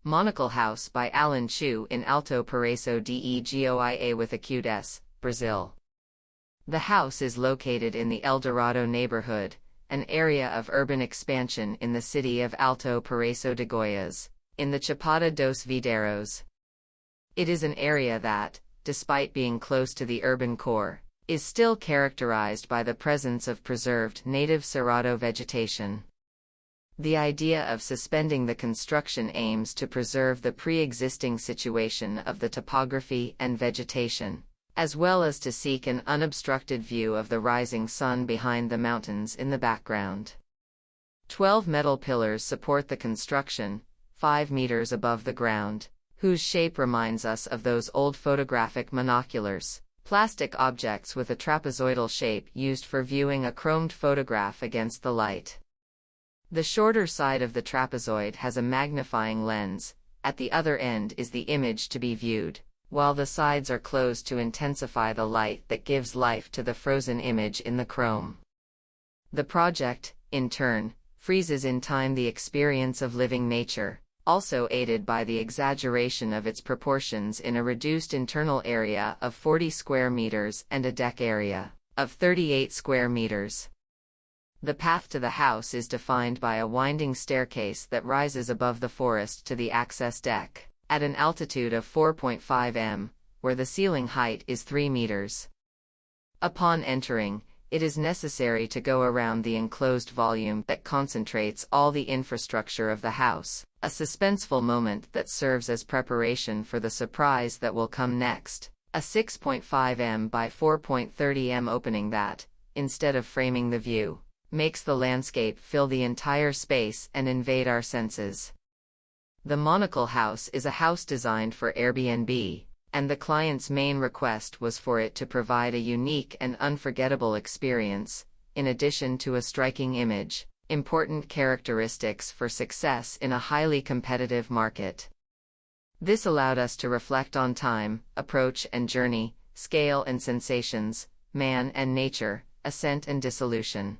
Monocle House by Alan Chu in Alto Paraíso de Goiás with a cute S, Brazil. The house is located in the Eldorado neighborhood, an area of urban expansion in the city of Alto Paraíso de Goiás, in the Chapada dos Veadeiros. It is an area that, despite being close to the urban core, is still characterized by the presence of preserved native Cerrado vegetation. The idea of suspending the construction aims to preserve the pre-existing situation of the topography and vegetation, as well as to seek an unobstructed view of the rising sun behind the mountains in the background. 12 metal pillars support the construction, 5 meters above the ground, whose shape reminds us of those old photographic monoculars, plastic objects with a trapezoidal shape used for viewing a chromed photograph against the light. The shorter side of the trapezoid has a magnifying lens. At the other end is the image to be viewed, while the sides are closed to intensify the light that gives life to the frozen image in the chrome. The project, in turn, freezes in time the experience of living nature, also aided by the exaggeration of its proportions in a reduced internal area of 40 square meters and a deck area of 38 square meters. The path to the house is defined by a winding staircase that rises above the forest to the access deck, at an altitude of 4.5 m, where the ceiling height is 3 meters. Upon entering, it is necessary to go around the enclosed volume that concentrates all the infrastructure of the house, a suspenseful moment that serves as preparation for the surprise that will come next, a 6.5 m by 4.30 m opening that, instead of framing the view, makes the landscape fill the entire space and invade our senses. The Monocle House is a house designed for Airbnb, and the client's main request was for it to provide a unique and unforgettable experience, in addition to a striking image, important characteristics for success in a highly competitive market. This allowed us to reflect on time, approach and journey, scale and sensations, man and nature, ascent and dissolution.